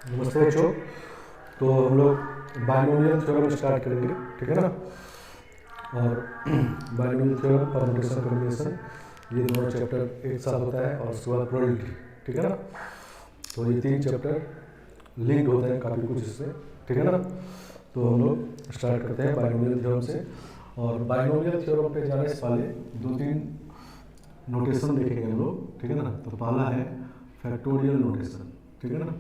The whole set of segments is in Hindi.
नमस्ते बच्चों। तो हम लोग बाइनोमियल थ्योरम स्टार्ट करेंगे, ठीक है ना। और बाइनोमियल थ्योरम, परम्यूटेशन, कॉम्बिनेशन, ये दोनों चैप्टर एक साथ होता है और उसके बाद प्रोबेबिलिटी, ठीक है ना। तो ये तीन चैप्टर लिंक्ड होते हैं काफ़ी कुछ इससे, ठीक है ना। तो हम लोग स्टार्ट करते हैं बाइनोमियल थ्योरम से। और बाइनोमियल थ्योरम पे जाने से पहले दो तीन नोटेशन देखेंगे हम लोग, ठीक है ना। तो पहला है फैक्टोरियल नोटेशन, ठीक है ना।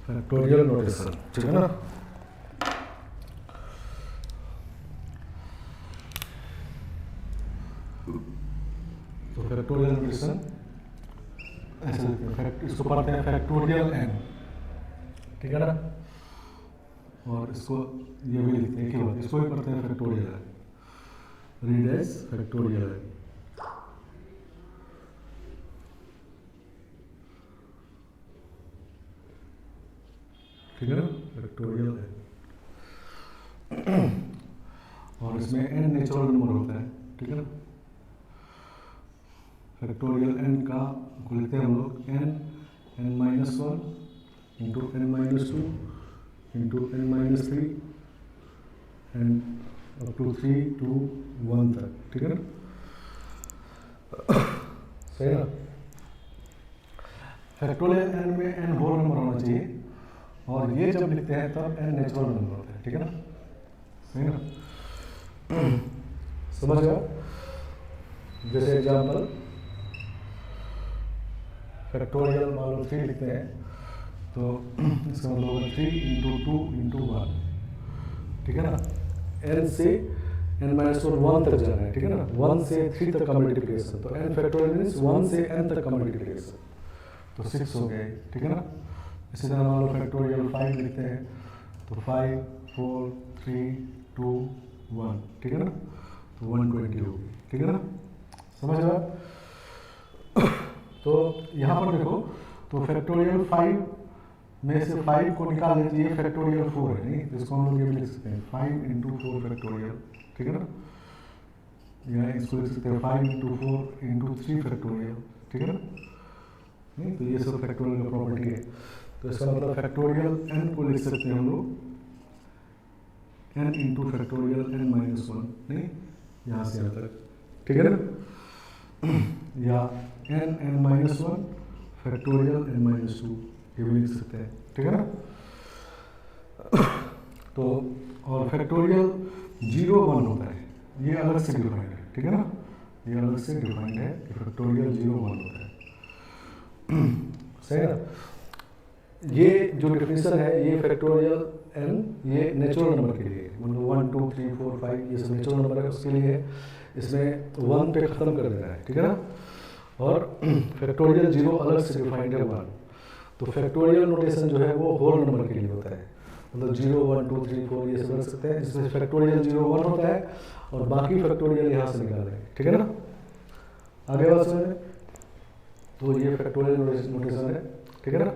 फैक्टोरियल नोटेशन, ठीक है ना। तो फैक्टोरियल नोटेशन ऐसे लिखते हैं, इसको पढ़ते हैं फैक्टोरियल एन, ठीक है ना। और इसको ये भी लिखते हैं, क्या इसको भी पढ़ते हैं factorial N, read as factorial N, ठीक है ना, फैक्टोरियल एन। और इसमें एन नेचुरल नंबर होता है, ठीक है ना। फैक्टोरियल एन का को लिखते हैं हम लोग N minus one into N minus two into N minus three and up to 3 to 1 तक, ठीक है ना। सही है ना। फैक्टोरियल एन में एन होल नंबर होना चाहिए और ये जब लिखते हैं तब एन नेचुरल नंबर होता है, ठीक है ना। सही ना, समझ गया। जैसे एग्जाम्पल फैक्टोरियल मान लो 3 लिखते हैं तो इसका मतलब होगा 3 इंटू 2 इंटू 1, ठीक है ना। एन से एन माइनस 1 तक जाना है, ठीक है ना। 1 से 3 तक का मल्टीप्लिकेशन, तो एन फैक्टोरियल मीन्स 1 से एन तक का मल्टीप्लिकेशन, तो 6 हो गए, ठीक है ना। इसी तरह मान लो फैक्टोरियल 5 लिखते हैं तो 5 4 3 2 1, ठीक है ना। तो 120 हो गई, ठीक है ना। समझ रहा। तो यहाँ पर देखो, तो फैक्टोरियल 5 में से 5 को निकाल लीजिए, फैक्टोरियल 4 है, नहीं तो इसको हम लोग ये भी लिख सकते हैं 5 इंटू 4 फैक्टोरियल, ठीक है ना। या इसको लिख सकते हैं 5 इंटू 4 इंटू 3 फैक्टोरियल, ठीक है ना। नहीं तो ये सब फैक्टोरियल का प्रॉपर्टी है। तो इसका मतलब फैक्टोरियल एन को लिख सकते हैं हम लोग N into factorial N minus 1, नहीं यहाँ से यहाँ तक, ठीक है ना। या N minus 1 factorial N minus 2, ये भी लिख सकते हैं, ठीक है ना। तो और फैक्टोरियल 0 1 होता है, ये अलग से डिफाइंड है, ठीक है ना। ये अलग से डिफाइंड है कि फैक्टोरियल 0 1 होता है, सही है ना। ये जो डिफिनेशन है ये फैक्टोरियल एन ये नेचुरल नंबर के लिए, मतलब 1 2 3 4 5 ये सब नेचुरल नंबर है, उसके लिए है। इसमें 1 पे ख़त्म कर देना है, ठीक है ना। और फैक्टोरियल 0 अलग से डिफाइंड है 1। तो फैक्टोरियल नोटेशन जो है वो होल नंबर के लिए होता है, मतलब 0 1 2 3 4 ये सब रख सकते हैं। इसमें फैक्टोरियल 0 1 होता है और बाकी फैक्टोरियल यहाँ से निकाल रहे हैं, ठीक है ना। आगे बात समझ। तो ये फैक्टोरियल नोटेशन है, ठीक है ना।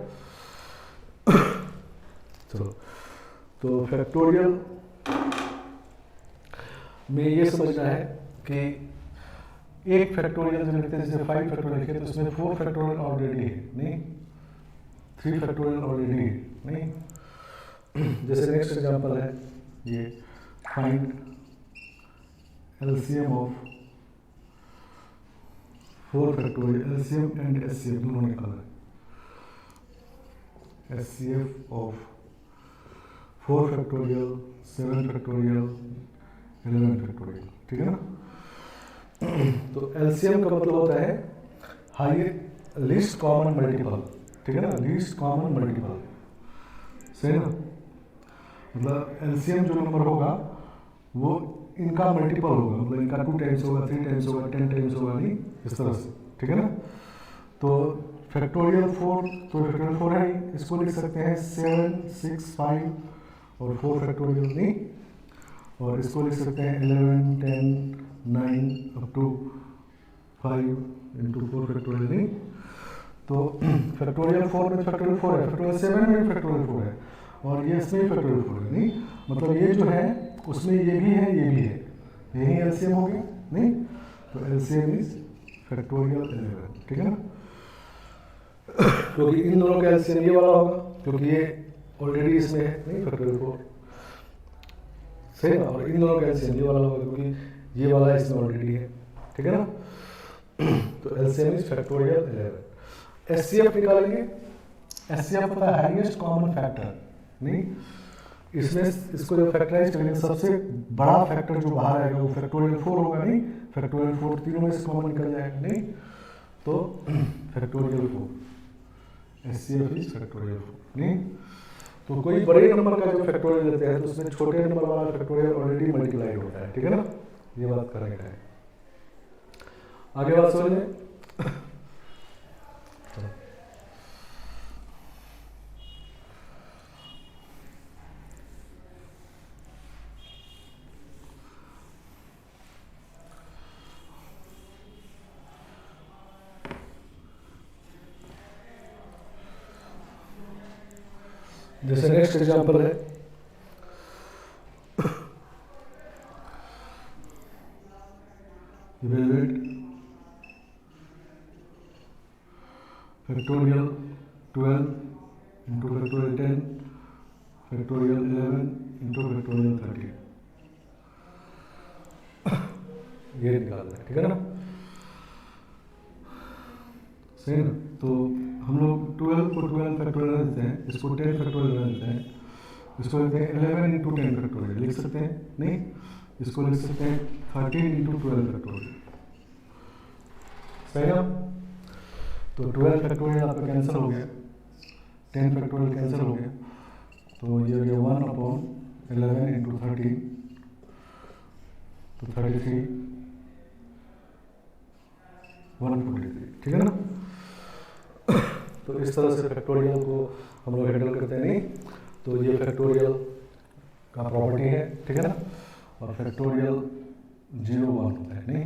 चलो, तो फैक्टोरियल में ये समझना है कि एक फैक्टोरियल जब लिखते हैं, जैसे 5 फैक्टोरियल लिखे तो इसमें 4 फैक्टोरियल ऑलरेडी है, नहीं 3 फैक्टोरियल ऑलरेडी है, नहीं। जैसे नेक्स्ट एग्जांपल है ये find LCM of 4 factorial, LCM and HCF दोनों निकालना है। HCF of 4 factorial 7 factorial 11 factorial, ठीक है ना। तो एलसीएम का मतलब होता है हाईएस्ट लीस्ट कॉमन मल्टीपल, ठीक है ना, लीस्ट कॉमन मल्टीपल, सही ना। मतलब एलसीएम जो नंबर होगा वो इनका मल्टीपल होगा, मतलब इनका 2 टाइम्स होगा, 3 टाइम्स होगा, 10 टाइम्स होगा, नहीं इस तरह से, ठीक है ना। तो फैक्टोरियल 4 तो फैक्टोरियल 4 है, इसको लिख सकते हैं 7 6 5 और 4 फैक्टोरियल, नहीं। और इसको लिख सकते हैं 11 10 9 अप टू 5 इंटू 4 फैक्टोरियल, नहीं। तो फैक्टोरियल 4 में फैक्टोरियल 4 है, फैक्टोरियल 7 में फैक्टोरियल 4 है और ये इसमें फैक्टोरियल 4 है, नहीं। मतलब ये जो है उसमें ये भी है, ये भी है, यही एलसीएम हो गया, नहीं, तो एलसीएम इज फैक्टोरियल 11, ठीक है ना, क्योंकि इन दोनों का एलसीएम ये वाला होगा, क्योंकि ये ऑलरेडी इसमें है नहीं फैक्टोरियल 4, सही ना, और इन दोनों का एलसीएम ये वाला होगा क्योंकि ये वाला इसमें ऑलरेडी है, ठीक है ना, तो एलसीएम इज फैक्टोरियल 11। एचसीएफ निकालेंगे, एचसीएफ होता है हाईएस्ट कॉमन फैक्टर, नहीं, इसमें इसको जो फैक्टराइज करेंगे सबसे बड़ा फैक्टर जो बाहर आएगा वो फैक्टोरियल 4 होगा, नहीं, फैक्टोरियल 4 तीनों में से कॉमन निकल जाएगा, नहीं, तो फैक्टोरियल 4 एचसीएफ इज फैक्टोरियल 4, नहीं, तो कोई बड़े नंबर का जो फैक्टोरियल लेते हैं तो उसमें छोटे नंबर वाला फैक्टोरियल ऑलरेडी मल्टीप्लाइड होता है, ठीक है ना, ये बात करेक्ट है। आगे बात समझें, जैसे नेक्स्ट एग्जांपल है evaluate factorial 12 into factorial 10 factorial 11 into factorial 30, ये निकालना है, ठीक है ना, सही ना, तो हम लोग 12 को 12 फैक्टोरियल देते हैं, इसको 10 फैक्टोरियल देते हैं, इसको लेते हैं 11 इंटू 10 फैक्टोरियल लिख सकते हैं, नहीं, इसको लिख सकते हैं 13 इंटू 12 फैक्टोरियल, सही ना, तो 12 फैक्टोरियल आपका कैंसिल हो गया, 10 फैक्टोरियल कैंसिल हो गया, तो ये हो गया 1/11 इंटू 13, तो 33 143, ठीक है ना, तो इस तरह से फैक्टोरियल को हम लोग हैंडल करते हैं, नहीं, तो ये फैक्टोरियल का प्रॉपर्टी है, ठीक है ना, और फैक्टोरियल 0 1 होता है, नहीं,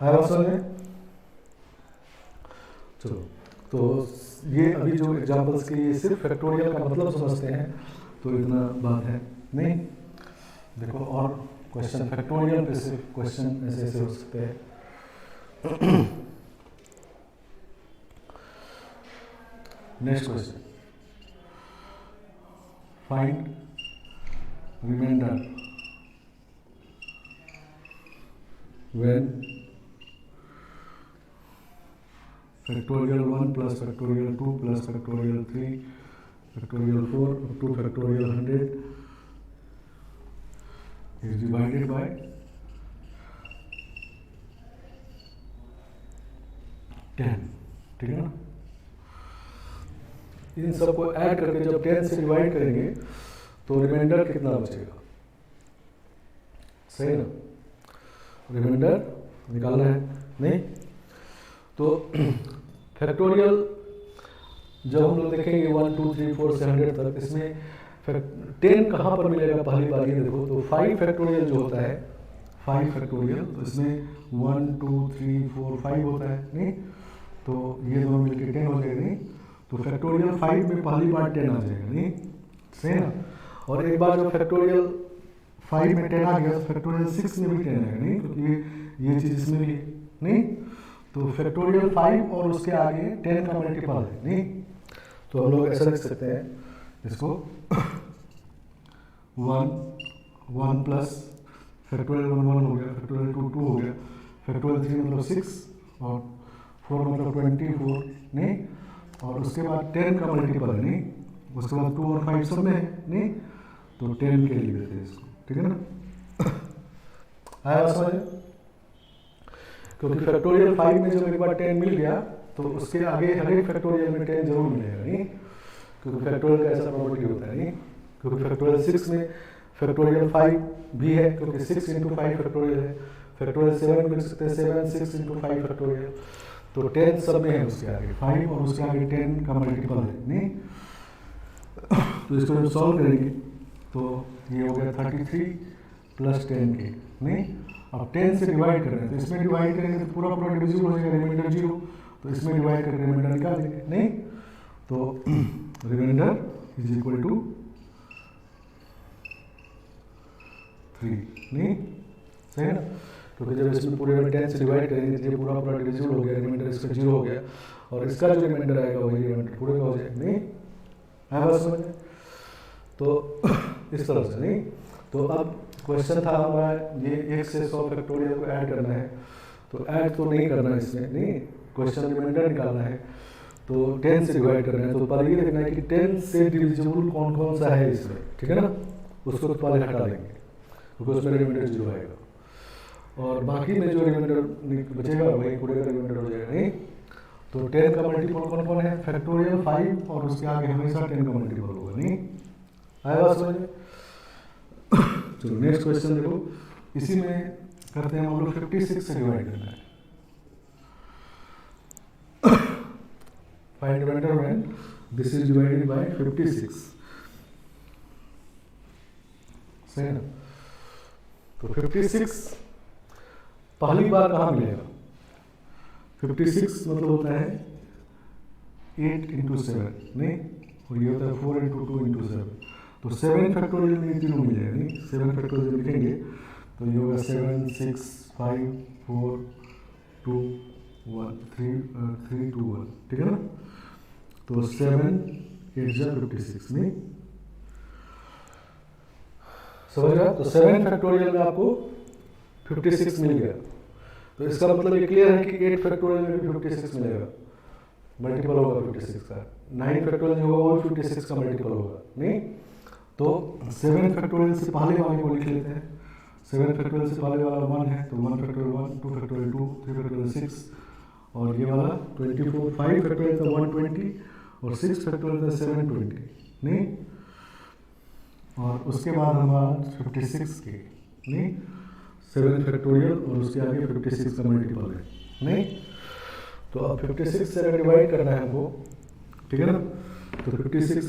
आया बात समझ में, चलो, तो ये अभी जो एग्जांपल्स की सिर्फ फैक्टोरियल का मतलब समझते हैं तो इतना बात है, नहीं, देखो और क्वेश्चन फैक्टोरियल पे सिर्फ क्वेश्चन ऐसे ऐसे हो सकते हैं। Next question, find reminder when factorial 1 plus factorial 2 plus factorial 3 factorial 4 up to factorial 100 is divided by 10, ठीक है ना, इन सबको ऐड करके जब 10 से डिवाइड करेंगे तो रिमाइंडर कितना बचेगा, सही ना, रिमाइंडर निकालना है, नहीं, तो फैक्टोरियल जब हम लोग देखेंगे 1 2 3 4 से 100 तक, इसमें 10 कहाँ पर मिलेगा पहली बार ये देखो, तो 5 फैक्टोरियल जो होता है 5 फैक्टोरियल, तो इसमें 1 2 3 4 5 होता है, नहीं, तो ये दोनों मिलकर 10 हो जाएगा, नहीं, तो फैक्टोरियल 5 में पहली बार 10 आ जाएगा, नहीं, सही ना, और एक बार जो फैक्टोरियल 5 में 10 आ गया फैक्टोरियल 6 में भी 10 आएगा, नहीं, क्योंकि ये चीज़ इसमें भी, नहीं, तो फैक्टोरियल 5 और उसके आगे 10 का मल्टीपल है, नहीं, तो हम लोग ऐसा लिख सकते हैं इसको 1 प्लस फैक्टोरियल 1 1 हो गया, फैक्टोरियल 2 2 हो गया, फैक्टोरियल 3 मतलब 6 और 4 मतलब 24, नहीं, और उसके बाद 10 का मल्टीपल है, नहीं, उसके बाद 2 और 5 सब में है, नहीं, तो 10 के लिए देते हैं इसको, ठीक है ना, आया समझ, क्योंकि फैक्टोरियल 5 में जब एक बार 10 मिल गया तो उसके आगे हर एक फैक्टोरियल में 10 जरूर मिलेगा, नहीं, क्योंकि फैक्टोरियल का ऐसा प्रॉपर्टी होता है, नहीं, क्योंकि फैक्टोरियल 6 में फैक्टोरियल 5 भी है, क्योंकि 6 इंटू 5 फैक्टोरियल है, फैक्टोरियल 7 लिख सकते हैं 7 6 इंटू 5 फैक्टोरियल, तो 10 सब में है उसके आगे 5 और उसके आगे 10 का मल्टीपल है, नहीं, तो इसको जब सॉल्व करेंगे तो ये हो गया 33 प्लस 10 के, नहीं, अब 10 से डिवाइड कर रहे हैं तो इसमें डिवाइड करेंगे तो पूरा पूरा डिविजिबल हो जाएगा, रिमाइंडर 0, तो इसमें डिवाइड करके रिमाइंडर निकाल देंगे, नहीं, तो रिमाइंडर इज इक्वल टू 3, नहीं, सही है ना, क्योंकि जब इसमें पूरे में 10 से डिवाइड करेंगे तो ये पूरा पूरा डिविजिबल हो गया, रिमाइंडर इसका 0 हो गया, और इसका जो रिमाइंडर आएगा वही रिमाइंडर पूरे का हो जाएगा। नहीं है बात समझ में? तो इस तरह से। नहीं तो अब क्वेश्चन था हमारा ये 1 से 100 फैक्टोरियल को ऐड करना है, तो ऐड तो नहीं करना है इसमें, नहीं क्वेश्चन रिमाइंडर निकालना है, तो 10 से डिवाइड करना है। तो पहले ये देखना है कि 10 से डिविजिबल कौन कौन सा है इसमें, ठीक है ना, उसको तो पहले हटा देंगे क्योंकि उसमें रिमाइंडर 0 आएगा, और बाकी में जो रिमाइंडर बचेगा वही पूरे का रिमाइंडर हो जाएगा। नहीं तो 10 का मल्टीपल कौन कौन है, फैक्टोरियल 5 और उसके आगे हमेशा 10 का मल्टीपल होगा। नहीं आया बात समझ में? चलो नेक्स्ट क्वेश्चन देखो, इसी में करते हैं हम लोग 56 से डिवाइड करना है। Find reminder when this is divided by 56, सही है ना। तो 56 पहली बार कहाँ मिलेगा, 56 मतलब होता है 8 इंटू 7, नहीं, और ये होता है 4 इंटू 2 इंटू 7, तो 7 फैक्टोरियल में तीनों मिल जाएगा। नहीं 7 फैक्टोरियल लिखेंगे तो ये होगा 7 6 5 4 2 1 3 2 1, ठीक है ना। तो 7 8 जा 56, नहीं समझ रहा। तो 7 फैक्टोरियल में आपको 56 मिल गया, तो इसका मतलब ये क्लियर है कि 8 फैक्टोरियल में भी 56 मिलेगा, मल्टीपल होगा 56 का। 9 फैक्टोरियल जो होगा वो 56 का मल्टीपल होगा। नहीं तो 7 फैक्टोरियल से पहले वाले को लिख लेते हैं। 7 फैक्टोरियल से पहले वाला 1 है तो 1 फैक्टोरियल 1, 2 फैक्टोरियल 2, 3 फैक्टोरियल 6, और ये वाला 24, 5 फैक्टोरियल था 120, और 6 फैक्टोरियल था 720, नहीं, और उसके बाद हमारा 56 के, नहीं 7 फैक्टोरियल और उसके आगे 56 का मल्टीपल है। नहीं तो अब 56 से अगर डिवाइड करना है हमको, ठीक है ना, तो 56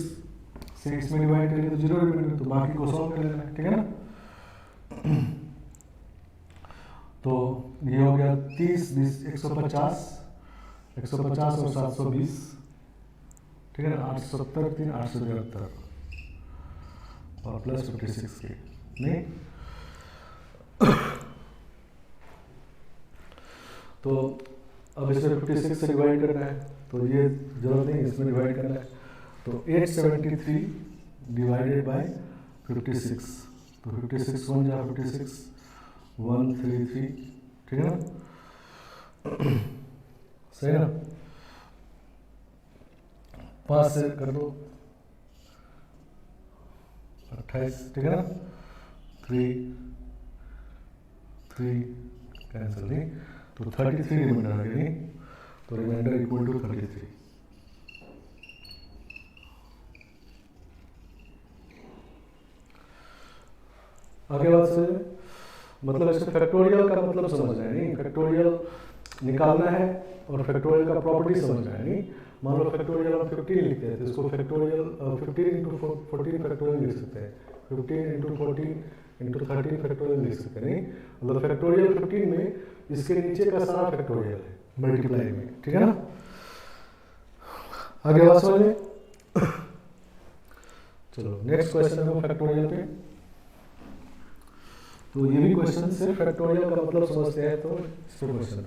से इसमें डिवाइड करेंगे तो 0 रिमाइंडर, तो बाकी को सॉल्व कर लेना है, ठीक है ना। तो ये हो गया 30 20 150 और 720, ठीक है ना, 870 3 873 और प्लस 56 के, नहीं तो अब इसमें 56 से डिवाइड करना है, तो ये जरूरत नहीं, इसमें डिवाइड करना है। तो 873 डिवाइडेड बाय 56, तो 56 1 जा 56 133, ठीक है ना, सही है ना। 5 से कर दो 28, ठीक है ना, 3 कैंसिल, नहीं तो 33 रिमाइंडर आ गया। नहीं तो रिमाइंडर इक्वल टू 33। आगे बात समझ में, मतलब इसमें फैक्टोरियल का मतलब समझना है। नहीं फैक्टोरियल निकालना है और फैक्टोरियल का प्रॉपर्टी समझना है। नहीं मान लो फैक्टोरियल हम 15 लिखते हैं तो इसको फैक्टोरियल 15 इंटू 14 फैक्टोरियल लिख सकते हैं, 15 इंटू 14 इंटू 13 फैक्टोरियल लिख सकते हैं। नहीं मतलब फैक्टोरियल 15 में इसके नीचे का सारा फैक्टोरियल है मल्टीप्लाई में, ठीक है ना। आगे बात समझ में। चलो नेक्स्ट क्वेश्चन है फैक्टोरियल पे। तो ये भी क्वेश्चन सिर्फ फैक्टोरियल का मतलब समझते हैं तो इसको क्वेश्चन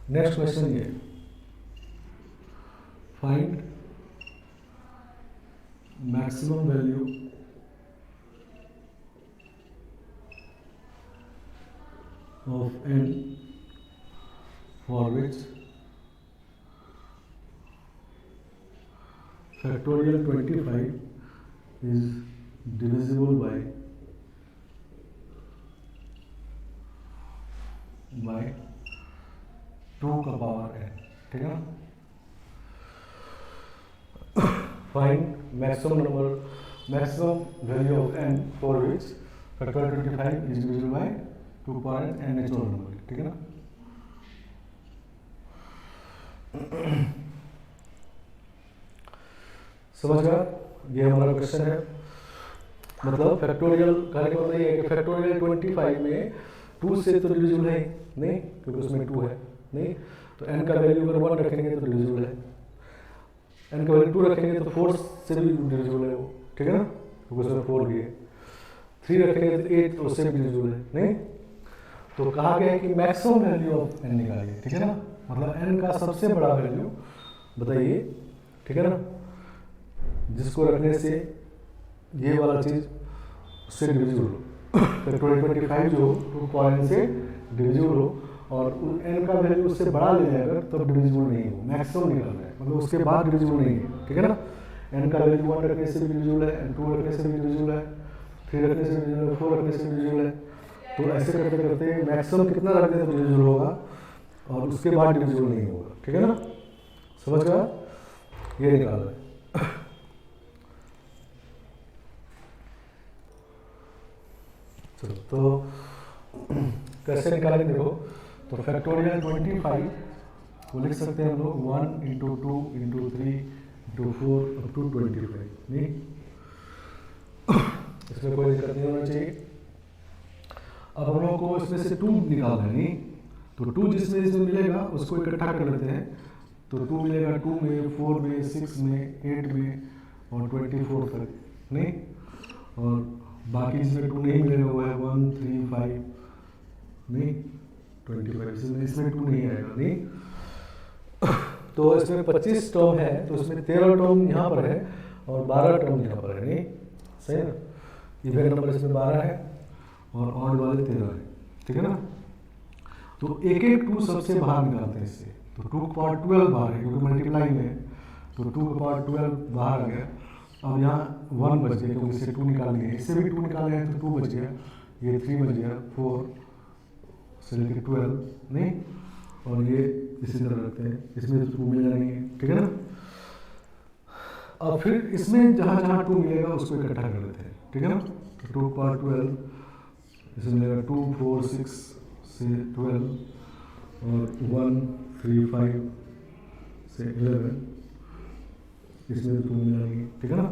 नेक्स्ट क्वेश्चन ये find maximum value of n for which factorial 25 is divisible by 2 का पावर n, ठीक है ना। Find maximum value of n for which factorial 25 is divisible by 2 power n natural number, ठीक है ना। समझ गया। ये हमारा क्वेश्चन है, मतलब फैक्टोरियल कहने का मतलब ये है कि फैक्टोरियल 25 में 2 से तो डिविजिबल है नहीं, क्योंकि उसमें 2 है नहीं, तो n का वैल्यू अगर 1 रखेंगे तो डिविजिबल है, n का वैल्यू 2 रखेंगे तो 4 से भी डिविजिबल है वो, ठीक है ना, क्योंकि उसमें 4 भी है, 3 रखेंगे तो 8 तो उससे भी डिविजिबल है नहीं। तो कहा गया है कि मैक्सिमम वैल्यू ऑफ n निकालिए, ठीक है ना, मतलब n का सबसे बड़ा वैल्यू बताइए, ठीक है ना, जिसको रखने से ये वाला चीज उससे डिविजिबल हो, फैक्टोरियल 25 जो 2 से डिविजिबल हो, और n का वैल्यू उससे बड़ा ले जाएगा तब डिविजिबल नहीं हो, मैक्सिमम निकालना है, मतलब उसके बाद डिविजिबल नहीं है, ठीक है ना, n का वैल्यू 1 रखने से भी डिविजिबल है, n 2 रखने से भी डिविजिबल है, 3 रखने से भी डिविजिबल है, 4 रखने से भी डिविजिबल है, तो ऐसे करते करते मैक्सिमम कितना रखने से डिविजिबल होगा और उसके बाद डिविजिबल नहीं होगा, ठीक है ना, समझ गया, ये निकालना है। चलो तो कैसे निकालेंगे देखो, तो फैक्टोरियल 25 को लिख सकते हैं हम लोग 1 × 2 × 3 × 4 अप टू 25 नहीं, इसमें कोई दिक्कत नहीं होना चाहिए। अब हम लोग को इसमें से 2 निकालना है नहीं, तो 2 जिसमें मिलेगा उसको इकट्ठा कर लेते हैं, तो 2 मिलेगा 2 में, 4 में, 6 में, 8 में और 24 तक नहीं, और बाकी जिसमें 2 नहीं मिलेगा वो है 1, 3, 5 नहीं, 25, इसमें 2 नहीं आएगा नहीं। तो इसमें 25 टर्म है, तो इसमें 13 टर्म यहाँ पर है और 12 टर्म यहाँ पर है नहीं, सही ना, इवन नंबर इसमें 12 है और ऑड वाले 13 है, ठीक है ना। तो एक एक 2 सबसे बाहर निकालते हैं इससे, तो 2 का पावर 12 बाहर है क्योंकि मल्टीप्लाई में है, तो 2 का पावर 12 बाहर आ गया। अब यहाँ 1 बच गया क्योंकि इससे 2 निकाल लिए, इससे भी 2 निकाले हैं तो 2 बच गया, ये 3 बच गया, 4 से लेकर 12 नहीं, और ये इसी तरह रखते हैं, इसमें तो 2 मिल जाएंगे, ठीक है ना। अब फिर इसमें जहाँ जहाँ 2 मिलेगा उसको इकट्ठा कर लेते हैं, ठीक है ना, तो 2 पावर 12 इसमें मिलेगा 2, 4, 6 से 12 और 1, 3, 5 से 11, इसमें 2 मिल जाएंगे, ठीक है ना।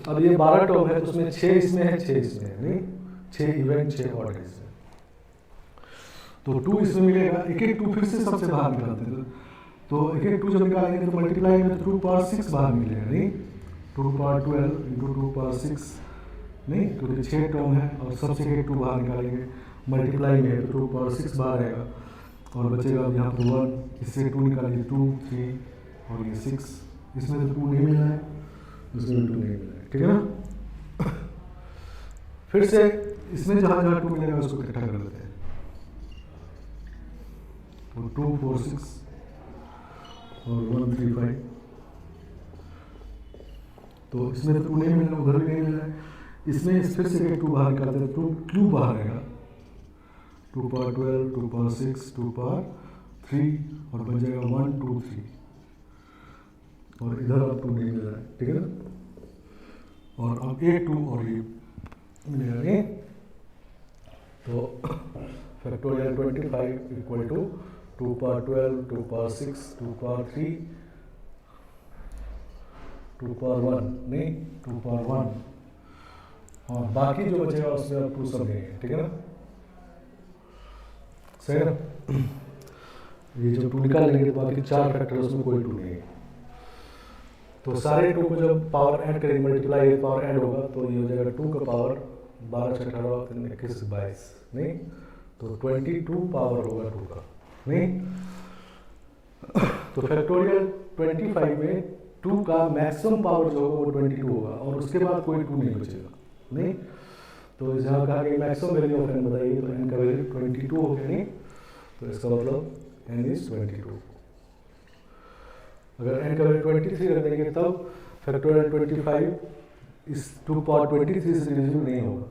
अब ये 12 टर्म है तो उसमें 6 इसमें है, 6 इसमें है नहीं, 6 इवन 6 ऑड है इसमें, तो 2 इसमें मिलेगा, एक एक 2 फिर से सबसे बाहर निकालते हैं, तो एक एक 2 जब निकालेंगे तो मल्टीप्लाई में तो 2 पावर 6 बाहर मिलेगा नहीं, 2 पावर 12 × 2 पावर 6 नहीं, क्योंकि 6 टर्म है और सबसे एक 2 बाहर निकालेंगे, मल्टीप्लाई में है तो 2 पावर 6 बाहर आएगा और बचेगा अब यहाँ पर 1, इससे 2 निकालिए 2, 3 और ये 6, इसमें तो 2 नहीं मिलना है, इसमें 2 नहीं मिलना है, ठीक है ना। फिर से इसमें जहाँ जहाँ 2 मिलेगा उसको इकट्ठा कर लेते हैं, तो 2, 4, 6 और 1, 3, 5, तो इसमें तो 2 नहीं मिलना, उधर भी नहीं मिलना है, इसमें फिर से 2 बाहर निकालते हैं, 2 क्यों बाहर आएगा, 2 पावर 12, 2 पावर 6, 2 पावर 3 और बच जाएगा 1, 2, 3 और इधर अब 2 नहीं मिल रहा है, ठीक है ना, और अब एक 2 और ये मिलेगा नहीं, तो factorial 25 equal to 2 power 12, 2 power 6, 2 power 3, 2 power 1 नहीं, 2 पावर 1 और बाकी जो बचेगा उसमें अब 2 सब नहीं है, ठीक है ना, सही है ना। ये जब 2 निकाल लेंगे तो बाकी 4 फैक्टर उसमें कोई 2 नहीं है, तो सारे 2 को जब पावर ऐड करेंगे, मल्टीप्लाई पावर ऐड होगा तो ये हो जाएगा 2 का पावर 12, 18, 21, 22 नहीं, तो 22 पावर होगा 2 का नहीं। तो फैक्टोरियल 25 में 2 का मैक्सिमम पावर जो होगा वो 22 होगा और उसके बाद कोई 2 नहीं बचेगा नहीं, तो जहाँ कहा कि मैक्सिमम वैल्यू ऑफ n बताइए, तो n का वैल्यू 22 हो गया नहीं, तो इसका मतलब n इज 22। अगर n का वैल्यू 23 रख देंगे तब फैक्टोरियल 25 इस 2 पावर 23 से डिविजिबल नहीं होगा,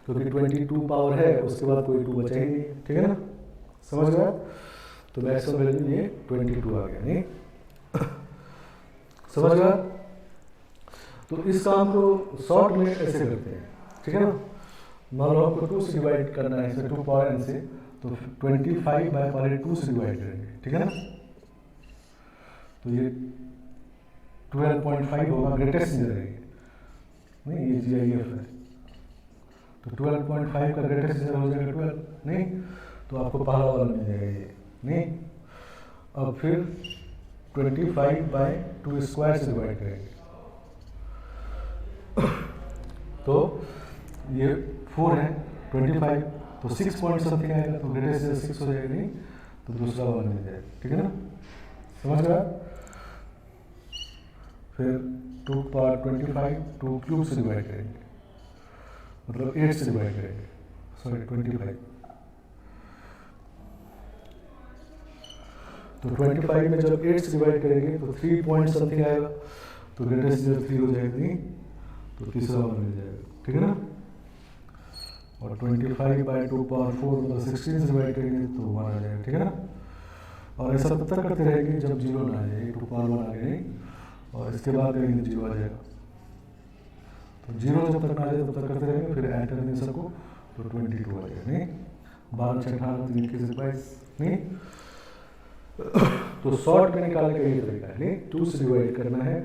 क्योंकि 22 पावर है उसके बाद कोई 2 बचा ही नहीं, ठीक है ना, समझ गया। तो मैक्सिमम वैल्यू ये 22 आ गया नहीं, समझ गया। तो इस काम को शॉर्ट में ऐसे करते हैं, ठीक है ना, मान लो आपको 2 से डिवाइड करना है, इसे 2 पावर n से, तो 25 बाय 2 से डिवाइड करेंगे, ठीक है ना, तो ये 12.5 होगा, ग्रेटेस्ट इंजर है नहीं, ये GIF है, तो 12.5 का ग्रेटेस्ट इंजर हो जाएगा 12 नहीं, तो आपको पहला वाला मिल जाएगा ये नहीं। अब फिर 25/2 स्क्वायर से डिवाइड करेंगे, तो ये 4 है, 25 तो 6 पॉइंट समथिंग आएगा, तो ग्रेटेस्ट इंजर 6 हो जाएगा नहीं, तो दूसरा वाला मिल जाएगा, ठीक है ना, समझ गया। फिर 2/25 2 क्यूब से डिवाइड करेंगे, मतलब 8 से डिवाइड करेंगे, सॉरी 25, तो 25 में जब 8 से डिवाइड करेंगे तो 3 पॉइंट समथिंग आएगा, तो ग्रेटेस्ट इंजर 3 हो जाएगा नहीं, तो तीसरा वाला मिल जाएगा, ठीक है ना। और 25/2⁴ मतलब 16 से डिवाइड करेंगे तो 1 आ जाएगा, ठीक है ना। और ऐसा तब तक करते रहेंगे जब 0 ना आ जाए, 2⁴ आ गया नहीं, और इसके बाद करेंगे 0 आ जाएगा, तो 0 जब तक ना आ जाए तब तक करते रहेंगे, फिर ऐड करेंगे सबको तो 22 आ जाएगा नहीं, 12 6 18 3 21 22 नहीं। तो शॉर्ट में निकालने का ये तरीका है नहीं, 2 से डिवाइड करना है,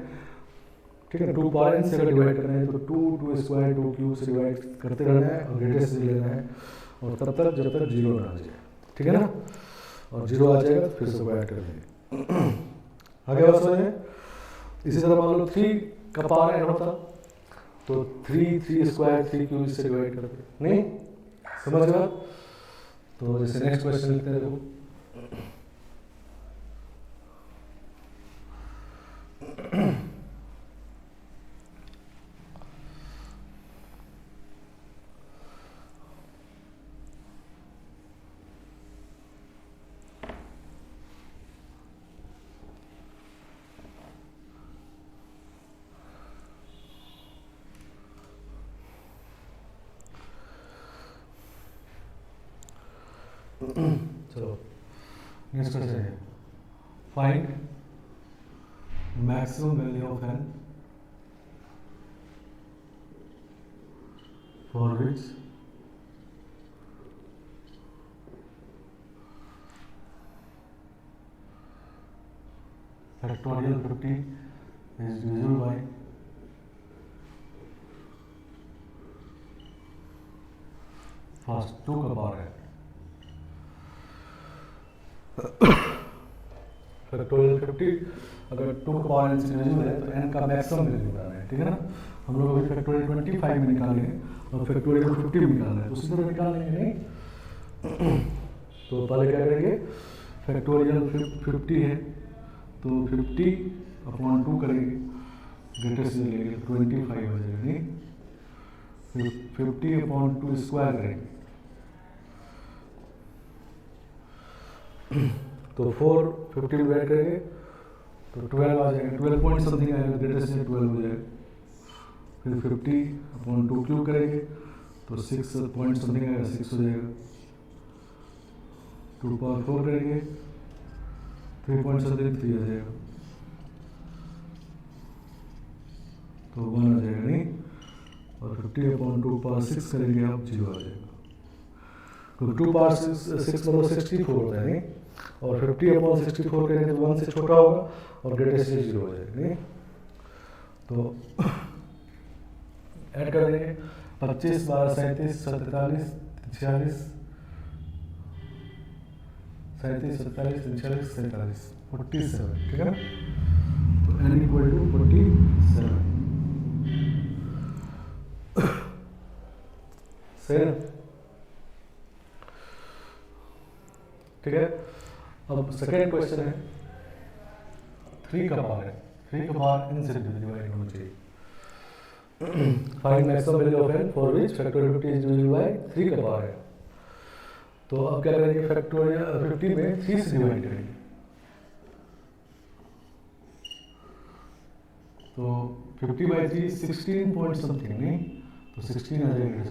ठीक है, 2 से अगर डिवाइड करना है तो 2 स्क्वायर 2 क्यूब से डिवाइड करते रहना है और ग्रेटेस्ट से लेना है, और तब तक जब तक 0 ना आ जाए, ठीक है ना, और 0 आ जाएगा तो फिर से ऐड कर देंगे। आगे बात समझ में। इसी तरह मान लो 3 का पावर n होता तो 3 स्क्वायर 3 क्यूब से डिवाइड करते नहीं, समझ गया। तो जैसे नेक्स्ट क्वेश्चन लिखते हैं, देखो चलो नेक्स्ट क्वेश्चन है, find maximum value of n for which factorial 50 is divisible by first 2 का पावर है। फैक्टोरियल 50 अगर 2 का पावर n से डिविजिबल है तो n का मैक्सिमम वैल्यू निकालना है, ठीक है ना। हम लोग अभी फैक्टोरियल 25 में निकालेंगे और फैक्टोरियल 50 में निकालना है, उसी तरह निकाल लेंगे नहीं। तो पहले क्या करेंगे, फैक्टोरियल 50 है तो 50/2 करेंगे, ग्रेटेस्ट से लेंगे 25 हो जाएगा नहीं, फिर 50/2 स्क्वायर करेंगे तो 4 50 डिवाइड करेंगे तो 12 आ जाएगा, 12 पॉइंट समथिंग आएगा, ग्रेटेस्ट से 12 हो जाएगा। फिर 50/2 क्यूब करेंगे तो 6 पॉइंट समथिंग आएगा, 6 हो जाएगा। 2/4 करेंगे 3 पॉइंट समथिंग 3 आ जाएगा, तो 1 आ जाएगा नहीं। और 50/2 करेंगे आप 0 आ जाएगा, क्योंकि 2/6 मतलब 64 होता है नहीं, और 50/64 करेंगे तो 1 से छोटा होगा और ग्रेटेस्ट से 0 हो जाएगा नहीं। तो ऐड कर देंगे 25 12 37 47 46 37 47 46 47 47, ठीक है ना। तो n = 47 सही है, ठीक है। अब सेकेंड क्वेश्चन है, 3 का पावर है, 3 का पावर n से डिवाइड होना चाहिए। Find maximum value of n for which factorial 50 is divisible by 3 का पावर है। तो अब क्या करेंगे, फैक्टोरियल 50 में 3 से डिवाइड करेंगे, तो 50/3 16 पॉइंट समथिंग नहीं, तो 16 आ जाएगा।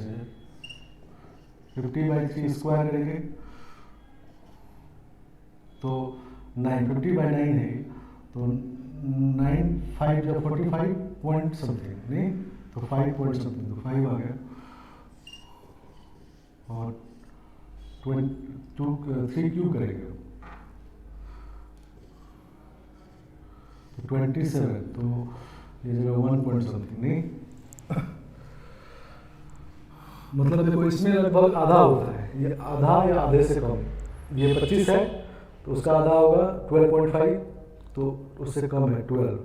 50/3 स्क्वायर करेंगे तो 9, 50/9 है तो 9 5 जब 45 पॉइंट समथिंग नहीं, तो 5 पॉइंट समथिंग तो 5 आ गया। और 3 क्यूब करेंगे तो 27, तो ये जगह 1 पॉइंट समथिंग नहीं, मतलब देखो इसमें लगभग आधा होता है, ये आधा या आधे से कम, ये 25 है तो उसका आधा होगा 12.5, तो उससे कम है 12,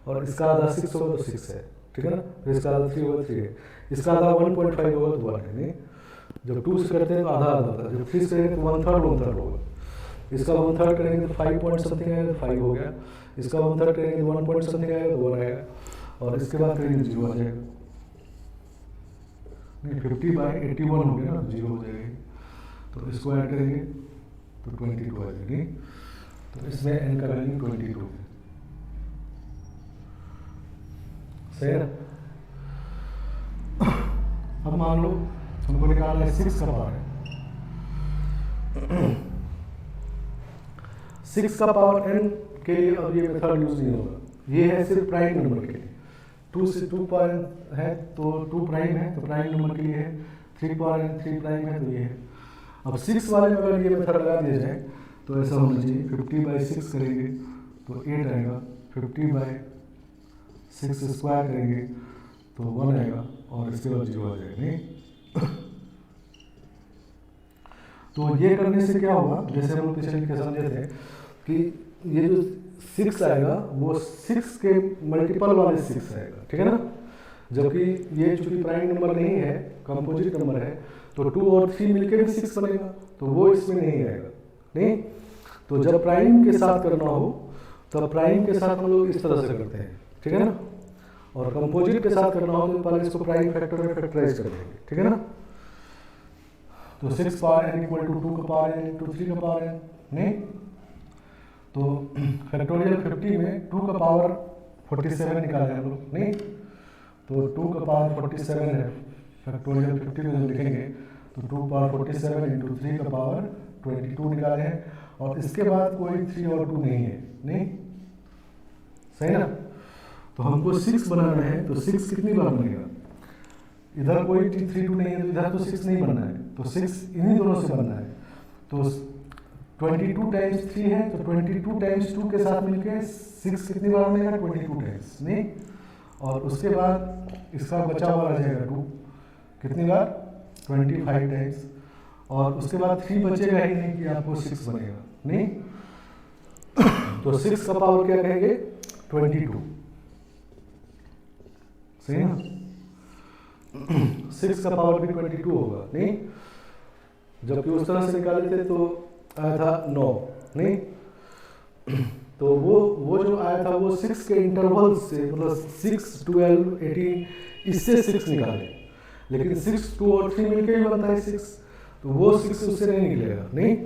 और इसका आधा 6 होगा तो 6 है, ठीक है ना, फिर इसका आधा 3 होगा 3 है, इसका आधा 1.5 होगा तो 1 है नहीं, जब 2 से करते हैं तो आधा आधा होता है, जब 3 से करेंगे तो 1/3 होगा, इसका 1/3 करेंगे तो 5 पॉइंट समथिंग आएगा तो 5 हो गया, इसका 1/3 करेंगे तो 1 पॉइंट समथिंग आएगा तो 1 आएगा, और इसके बाद करेंगे 0 आ जाएगा, नहीं 50/81 हो गया ना, 0 हो जाएगा, तो इसको ऐड करेंगे तो 22 आ जाएगी, तो इसमें n का वैल्यू 22 है, सही है। अब मान लो हमको निकालना है 6 का पावर है, 6 का पावर n के लिए अब ये मेथड यूज नहीं होगा, ये है सिर्फ प्राइम नंबर के लिए, 2 से 2 पावर है तो 2 प्राइम है, तो प्राइम नंबर के लिए है, 3 पावर है 3 प्राइम है, तो ये है। अब 6 वाले में अगर ये मेथड लगा दिया जाए तो ऐसा होना चाहिए, 50/6 करेंगे तो 8 आएगा, 50/6 स्क्वायर करेंगे तो 1 आएगा, और इसके बाद 0 आ जाएगा नहीं। तो ये करने से क्या होगा, जैसे हम लोग पिछले के समझे थे कि ये जो 6 आएगा वो 6 के मल्टीपल वाले 6 आएगा, ठीक है ना, जबकि ये चूंकि प्राइम नंबर नहीं है, कंपोजिट नंबर है, तो 2 और 3 मिलकर भी 6 बनेगा, तो वो इसमें नहीं आएगा नहीं। तो जब प्राइम के साथ करना हो तब प्राइम के साथ हम लोग इस तरह से करते हैं, ठीक है ना, और कंपोजिट के साथ करना हो तो पहले इसको प्राइम फैक्टर में फैक्टराइज कर देंगे, ठीक है ना। तो 6 पावर n इक्वल टू 2 का पावर n इंटू 3 का पावर n नहीं, तो फैक्टोरियल 50 में 2 का पावर 47 निकाले हम लोग नहीं, तो 2 का पावर 47 है, फैक्टोरियल 50 में जब लिखेंगे तो 2 पावर 47 इंटू 3 का पावर 22 निकाले हैं, और इसके बाद कोई 3 और 2 नहीं है नहीं, सही ना। तो हमको 6 बनाना है, तो 6 कितनी बार बनेगा, इधर कोई 3 2 नहीं है, तो इधर तो 6 नहीं बनना है, तो 6 इन्हीं दोनों से बनना है, तो 22 टाइम्स 3 है, तो 22 टाइम्स 2 के साथ मिलके 6 कितनी बार बनेगा, 22 टाइम्स नहीं, और उसके बाद इसका बचा हुआ रह जाएगा 2 कितनी बार, 25 टाइम्स, और उसके बाद 3 बचेगा ही नहीं कि आपको 6 बनेगा नहीं, तो 6 का पावर क्या कहेंगे, 22, सही ना, 6 का पावर भी 22 होगा नहीं, जबकि उस तरह से निकाले थे तो आया था 9 नहीं, तो वो जो आया था वो 6 के इंटरवल से, मतलब 6 12 18 इससे 6 निकाले, लेकिन 6 2 और 3 मिलके ही बनता है 6, तो वो 6 उससे नहीं निकलेगा नहीं।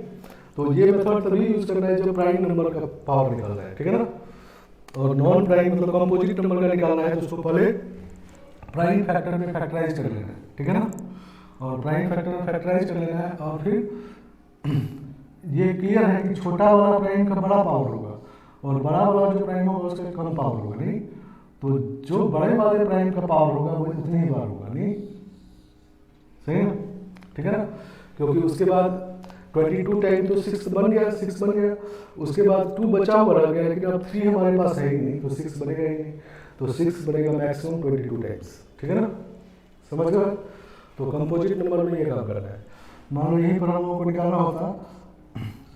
तो ये मेथड तभी यूज करना है जब प्राइम नंबर का पावर निकालना है, ठीक है ना, और नॉन प्राइम मतलब कंपोजिट नंबर का निकालना है तो उसको पहले प्राइम फैक्टर में फैक्टराइज कर लेना है, ठीक है ना, और प्राइम फैक्टर में फैक्टराइज कर लेना है, और फिर ये क्लियर है कि छोटा वाला प्राइम का बड़ा पावर होगा और बड़ा वाला जो प्राइम होगा उसका कम पावर होगा नहीं, तो जो बड़े वाले प्राइम का पावर होगा वो उतनी ही बार होगा नहीं, सही है, ठीक है ना, क्योंकि उसके बाद 22 टाइम तो 6 बन गया, 6 बन गया, उसके बाद 2 बचा हुआ रह गया, लेकिन अब 3 हमारे पास है ही नहीं, तो 6 बनेगा ही नहीं, तो 6 बनेगा मैक्सिमम 22 टाइम्स, ठीक है ना, समझ गए। तो कंपोजिट नंबर में ये काम करना है, मान लो यहीं पर हम लोगों को निकालना होता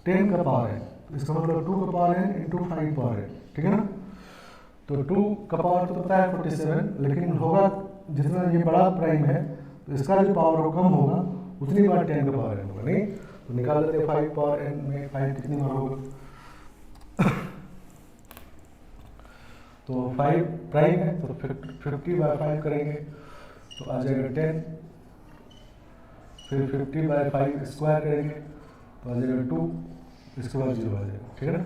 10 का पावर है, इसका मतलब 2 का पावर है इंटू 5 पावर है, ठीक है ना, तो 2 का पावर तो पता है 47, लेकिन होगा जितना ये बड़ा प्राइम है तो इसका जो पावर कम होगा उतनी बार 10 का पावर n होगा नहीं, तो निकाल लेते 5 पावर n में 5 कितनी बार होगा, तो 5 प्राइम है तो 50/5 करेंगे तो आ जाएगा 10, फिर 50/5 स्क्वायर करेंगे तो आ जाएगा 2, इसके बाद 0 आ जाएगा, ठीक है ना,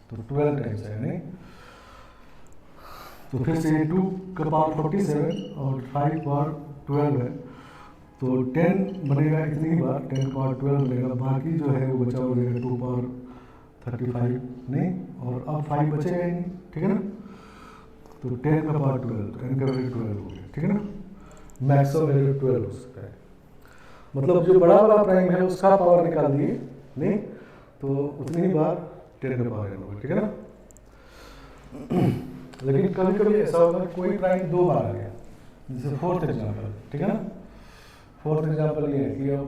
तो 12 टाइम्स है नहीं, तो फिर से 2 का पावर 47 और 5 पावर 12 है, तो 10 बनेगा इतनी बार, 10 का पावर 12 बनेगा, बाकी जो है वो बचा हुआ रहेगा 2 पावर 35 नहीं, और अब 5 बचेगा ही नहीं, ठीक है ना, तो 10 का पावर 12, तो n का वैल्यू 12 हो गया, ठीक है ना, मैक्सिमम वैल्यू 12 हो सकता है, मतलब जो बड़ा वाला प्राइम है उसका पावर निकाल दिए नहीं, तो उतनी बार 10 का पावर n होगा, ठीक है ना। लेकिन कभी कभी ऐसा होगा कि कोई प्राइम 2 बार आ गया, जैसे फोर्थ एग्जाम्पल, ठीक है ना। फोर्थ एग्जाम्पल ये है कि अब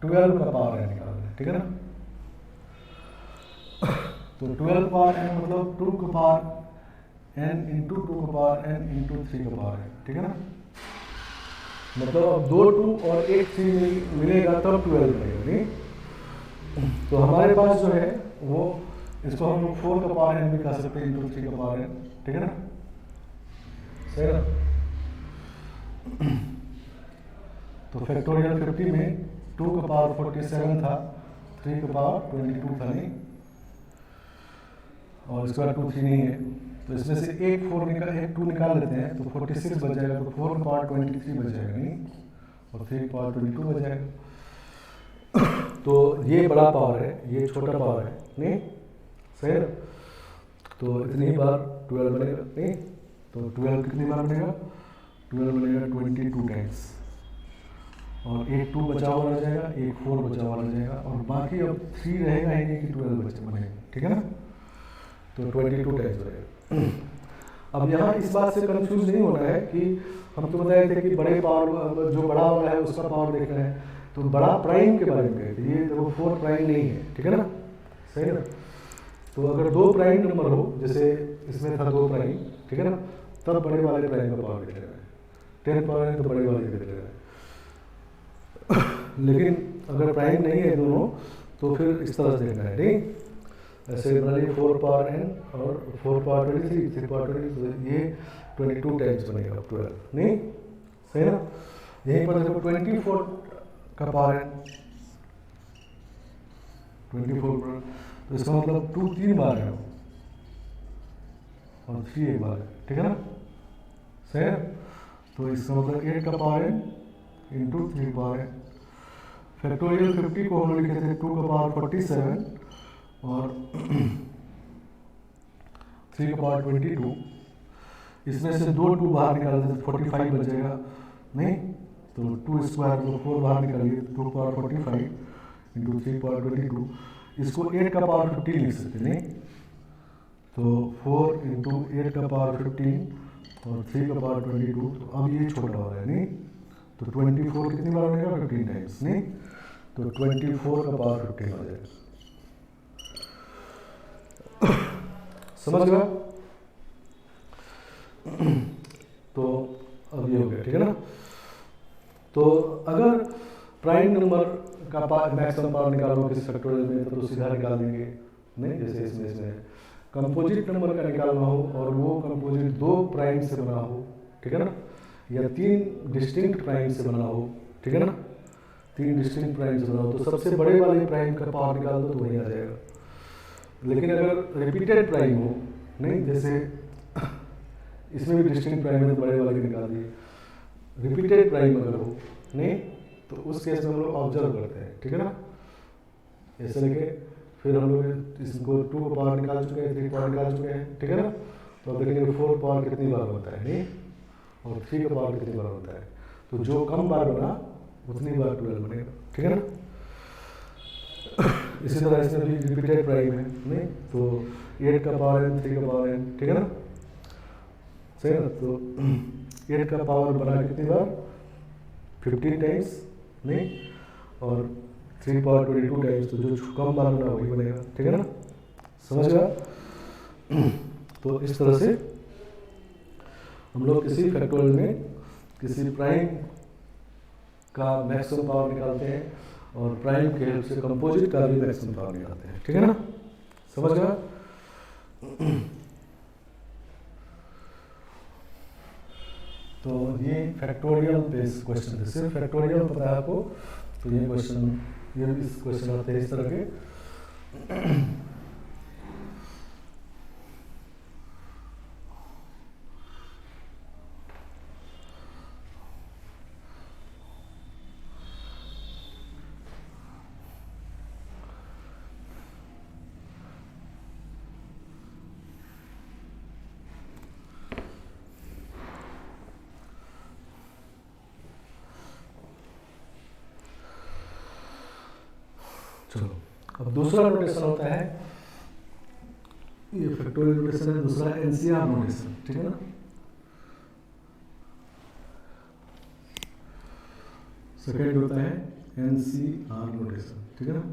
12 का पावर n निकालना है, ठीक है ना। तो 12 पावर n मतलब 2 का पावर n इंटू 2 का पावर n इंटू 3 का पावर n, ठीक है ना। मतलब अब 2 2 और 1 3 मिलेगा तब 12 बनेगा, नहीं। तो हमारे पास जो है वो, इसको हम लोग 4 का पावर n भी कह सकते हैं इंटू 3 का पावर n, ठीक है ना, सही ना। तो फैक्टोरियल 50 में 2 का पावर 47 था, 3 का पावर 22 था, नहीं, और इसके बाद 2 3 नहीं है, तो इसमें से एक 2 निकाल लेते हैं, तो 46 बच जाएगा, तो 4 का पावर 23 बच जाएगा, नहीं, और 3 का पावर 22 बच जाएगा। तो ये बड़ा पावर है, ये छोटा पावर है, नहीं, सही है। तो इतनी बार 12 बनेगा, नहीं, तो 12 कितनी बार बनेगा, 12 बनेगा 22 टाइम्स, और एक 2 बचा हुआ रह जाएगा, एक 4 बचा हुआ रह जाएगा, और बाकी अब 3 रहेगा ही नहीं कि 12 बनेगा, ठीक है ना। तो 22 टाइम्स बनेगा। अब यहाँ इस बात से कंफ्यूज नहीं होना है कि हम तो बताए थे कि बड़े पावर, जो बड़ा वाला है उसका पावर देखना है, तो बड़ा प्राइम के बारे में कहते हैं, ये देखो 4 प्राइम नहीं है, ठीक है ना, सही ना। तो अगर 2 प्राइम नंबर हो, जैसे इसमें था 2 प्राइम, ठीक है ना, तब बड़े वाले प्राइम का पावर देख लेना है, 10 पावर है तो बड़े वाले देख लेना है। लेकिन अगर प्राइम नहीं है दोनों, तो फिर इस तरह से देखना है, नहीं, ऐसे बना लिए 4 पावर n और 4 पावर 23, 3 पावर 20, तो ये 22 टाइम्स बनेगा 12, नहीं, सही ना। यहीं पर देखो 24 का पावर n, 24, तो इसका मतलब 2 3 बार है और 3 एक बार है, ठीक है ना, सही है। तो इसका मतलब 8 का power n into 3 power n। Factorial 50 को हम लोग लिखे थे 2 का पावर 47 और 3 का पावर 22, इसमें से 2 2 बाहर निकाल देते 45 बच जाएगा, नहीं, तो 2 स्क्वायर तो 4 बाहर निकालिए, 2 पावर 45 इंटू 3 पावर 22, इसको 8 का पावर 15 लिख सकते, नहीं, तो 4 इंटू 8 का पावर 15 और 3 का पावर 22, तो अब ये छोटा हो रहा है, नहीं, तो 24 कितनी बार बनेगा, 15 टाइम्स, नहीं, तो 24 का पावर 15 हो जाएगा। समझ गया। तो अब ये हो गया, ठीक है ना। तो अगर प्राइम नंबर का मैक्सिमम पावर निकालो किसी फैक्टोरियल में, तो सीधा निकाल देंगे, नहीं, जैसे इसमें कंपोजिट नंबर का निकालना हो और वो कंपोजिट 2 प्राइम से बना हो, ठीक है ना, या 3 डिस्टिंक्ट प्राइम से बना हो, ठीक है ना, 3 डिस्टिंक्ट प्राइम से बना हो, तो सबसे बड़े वाले प्राइम का पावर निकाल दो तो वही आ जाएगा। लेकिन अगर रिपीटेड प्राइम हो, नहीं, जैसे इसमें भी डिस्टिंक्ट प्राइम है तो बड़े वाले के निकाल दिए, रिपीटेड प्राइम अगर हो, नहीं, तो उस केस में हम लोग ऑब्जर्व करते हैं, ठीक है ना, ऐसे लेके फिर हम लोग इसको 2 का पावर निकाल चुके हैं, 3 पावर निकाल चुके हैं, ठीक है ना। तो अब देखेंगे 4 पावर कितनी बार होता है, नहीं, और 3 का पावर कितनी बार होता है, तो जो कम बार बना उतनी बार 12 बनेगा, ठीक है ना। इसी तरह इसमें भी रिपीटेड प्राइम है, नहीं, तो 8 का पावर n, 3 का पावर n, ठीक है ना, सही ना। तो 8 का पावर बना कितनी बार, 15 टाइम्स, नहीं, और 3 पावर 22 टाइम्स, तो जो कम बार बना वही बनेगा, ठीक है ना, समझ गया। तो इस तरह से हम लोग किसी फैक्टोरियल में किसी प्राइम का मैक्सिमम पावर निकालते हैं और प्राइम के हेल्प से कंपोजिट का भी मैक्सिमम पावर निकालते हैं, ठीक है ना, समझ गया। तो ये फैक्टोरियल बेस्ड क्वेश्चन है, सिर्फ फैक्टोरियल पता है आपको, तो ये क्वेश्चन, ये इस क्वेश्चन आते हैं इस तरह के। चलो अब दूसरा नोटेशन होता है, ये फैक्टोरियल नोटेशन है, दूसरा एनसीआर नोटेशन, ठीक है ना। सेकेंड होता है एनसीआर नोटेशन, ठीक है ना।